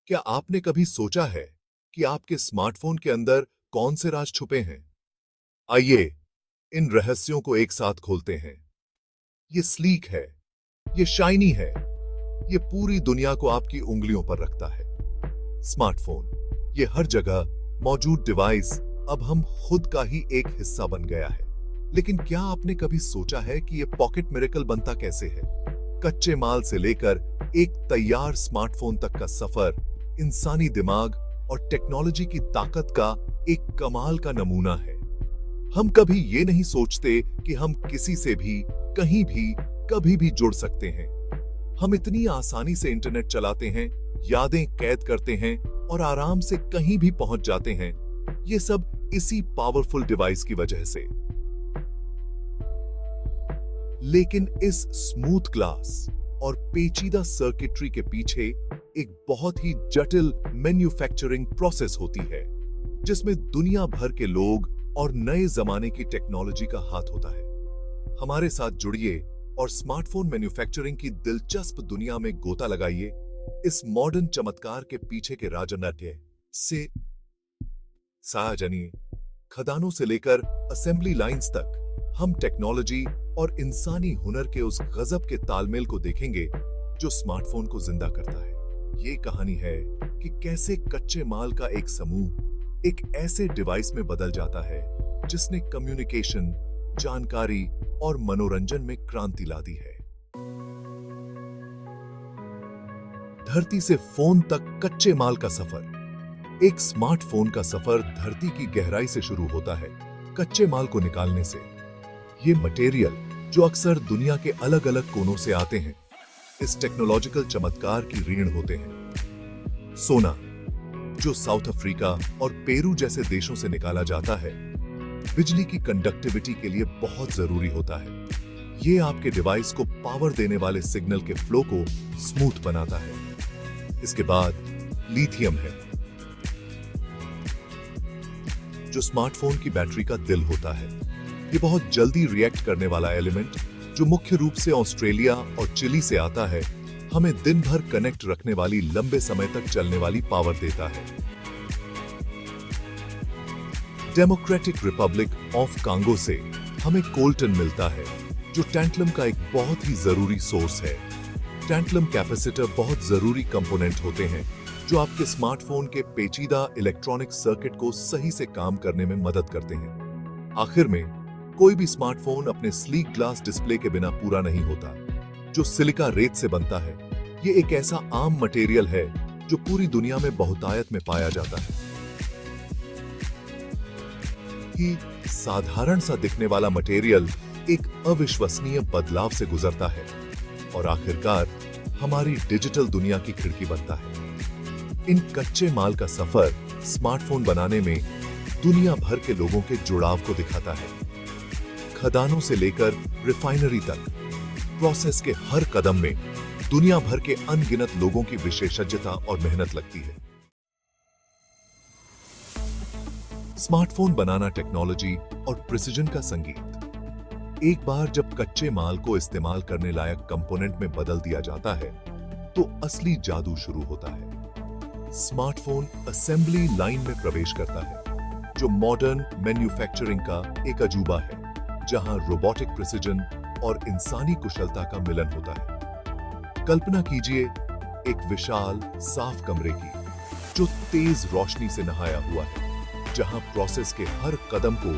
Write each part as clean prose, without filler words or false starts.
क्या आपने कभी सोचा है कि आपके स्मार्टफोन के अंदर कौन से राज छुपे हैं? आइए, इन रहस्यों को एक साथ खोलते हैं। ये स्लीक है, ये शाइनी है, ये पूरी दुनिया को आपकी उंगलियों पर रखता है। स्मार्टफोन, ये हर जगह मौजूद डिवाइस अब हम खुद का ही एक हिस्सा बन गया है। लेकिन क्या आपने कभी सोचा है कि ये पॉकेट मिरेकल बनता कैसे है? कच्चे माल से लेकर एक तैयार स्मार्टफोन तक का सफर इंसानी दिमाग और टेक्नोलॉजी की ताकत का एक कमाल का नमूना है। हम कभी ये नहीं सोचते कि हम किसी से भी, कहीं भी, कभी भी जुड़ सकते हैं। हम इतनी आसानी से इंटरनेट चलाते हैं, यादें कैद करते हैं और आराम से कहीं भी पहुंच जाते हैं। ये सब इसी पावरफुल डिवाइस की वजह से। लेकिन इस स्मूथ ग्लास और पेचीदा सर्किटरी के पीछे एक बहुत ही जटिल मैन्युफैक्चरिंग प्रोसेस होती है, जिसमें दुनिया भर के लोग और नए जमाने की टेक्नोलॉजी का हाथ होता है। हमारे साथ जुड़िए और स्मार्टफोन मैन्युफैक्चरिंग की दिलचस्प दुनिया में गोता लगाइए। इस मॉडर्न चमत्कार के पीछे के राजनाट्य से जानिए। खदानों से लेकर असेंबली लाइंस तक हम टेक्नोलॉजी और इंसानी हुनर के उस गजब के तालमेल को देखेंगे जो स्मार्टफोन को जिंदा करता है। ये कहानी है कि कैसे कच्चे माल का एक समूह एक ऐसे डिवाइस में बदल जाता है जिसने कम्युनिकेशन, जानकारी और मनोरंजन में क्रांति ला दी है। धरती से फोन तक कच्चे माल का सफर। एक स्मार्टफोन का सफर धरती की गहराई से शुरू होता है, कच्चे माल को निकालने से। ये मटेरियल जो अक्सर दुनिया के अलग अलग कोनों से आते हैं, इस टेक्नोलॉजिकल चमत्कार की रीढ़ होते हैं। सोना, जो साउथ अफ्रीका और पेरू जैसे देशों से निकाला जाता है, बिजली की कंडक्टिविटी के लिए बहुत जरूरी होता है। ये आपके डिवाइस को पावर देने वाले सिग्नल के फ्लो को स्मूथ बनाता है। इसके बाद लिथियम है, जो स्मार्टफोन की बैटरी का दिल होता है। ये बहुत जल्दी रिएक्ट करने वाला एलिमेंट, जो मुख्य रूप से ऑस्ट्रेलिया और चिली से आता है, हमें दिन भर कनेक्ट रखने वाली, लंबे समय तक चलने वाली पावर देता है। डेमोक्रेटिक रिपब्लिक ऑफ कांगो से हमें कोल्टन मिलता है, जो टैंटलम का एक बहुत ही जरूरी सोर्स है। टैंटलम कैपेसिटर बहुत जरूरी कंपोनेंट होते हैं जो आपके स्मार्टफोन के पेचीदा इलेक्ट्रॉनिक सर्किट को सही से काम करने में मदद करते हैं। आखिर में, कोई भी स्मार्टफोन अपने स्लीक ग्लास डिस्प्ले के बिना पूरा नहीं होता, जो सिलिका रेत से बनता है। ये एक ऐसा आम मटेरियल है जो पूरी दुनिया में बहुतायत में पाया जाता है। ही साधारण सा दिखने वाला मटेरियल एक अविश्वसनीय बदलाव से गुजरता है और आखिरकार हमारी डिजिटल दुनिया की खिड़की बनता है। इन कच्चे माल का सफर स्मार्टफोन बनाने में दुनिया भर के लोगों के जुड़ाव को दिखाता है। खदानों से लेकर रिफाइनरी तक, प्रोसेस के हर कदम में दुनिया भर के अनगिनत लोगों की विशेषज्ञता और मेहनत लगती है। स्मार्टफोन बनाना टेक्नोलॉजी और प्रिसिजन का संगीत। एक बार जब कच्चे माल को इस्तेमाल करने लायक कंपोनेंट में बदल दिया जाता है, तो असली जादू शुरू होता है। स्मार्टफोन असेंबली लाइन में प्रवेश करता है, जो मॉडर्न मैन्युफैक्चरिंग का एक अजूबा है, जहां रोबोटिक प्रिसिजन और इंसानी कुशलता का मिलन होता है। कल्पना कीजिए एक विशाल, साफ कमरे की, जो तेज रोशनी से नहाया हुआ है, जहां प्रोसेस के हर कदम को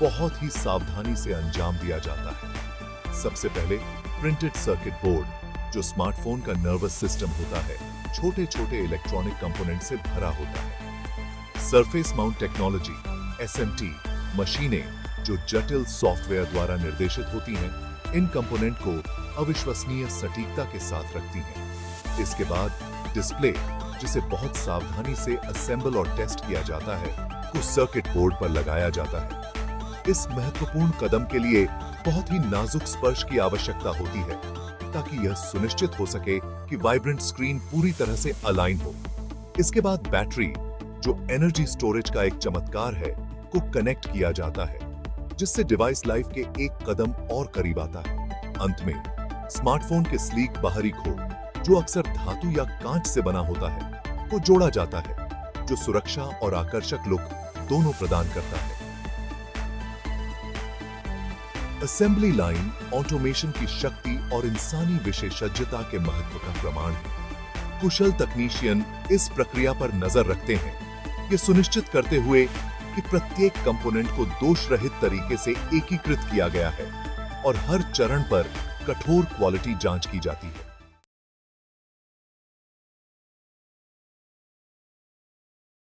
बहुत ही सावधानी से अंजाम दिया जाता है। सबसे पहले प्रिंटेड सर्किट बोर्ड, जो स्मार्टफोन का नर्वस सिस्टम होता है, छोटे छोटे इलेक्ट्रॉनिक कंपोनेंट से भरा होता है। सरफेस माउंट टेक्नोलॉजी, एसएमटी मशीनें, जो जटिल सॉफ्टवेयर द्वारा निर्देशित होती हैं, इन कंपोनेंट को अविश्वसनीय सटीकता के साथ रखती हैं। इसके बाद डिस्प्ले, जिसे बहुत सावधानी से असेंबल और टेस्ट किया जाता है, को सर्किट बोर्ड पर लगाया जाता है। इस महत्वपूर्ण कदम के लिए बहुत ही नाजुक स्पर्श की आवश्यकता होती है, ताकि यह सुनिश्चित हो सके कि वाइब्रेंट स्क्रीन पूरी तरह से अलाइन हो। इसके बाद बैटरी, जो एनर्जी स्टोरेज का एक चमत्कार है, को कनेक्ट किया जाता है, जिससे डिवाइस लाइफ के एक कदम और करीब आता है। अंत में स्मार्टफोन के स्लीक बाहरी खोल, जो अक्सर धातु या कांच से बना होता है, को जोड़ा जाता है, जो सुरक्षा और आकर्षक लुक दोनों प्रदान करता है। असेंबली लाइन ऑटोमेशन की शक्ति और इंसानी विशेषज्ञता के महत्व का प्रमाण है। कुशल तकनीशियन इस प्रक्रिया पर नजर रखते हैं, ये सुनिश्चित करते हुए कि प्रत्येक कंपोनेंट को दोष रहित तरीके से एकीकृत किया गया है और हर चरण पर कठोर क्वालिटी जांच की जाती है।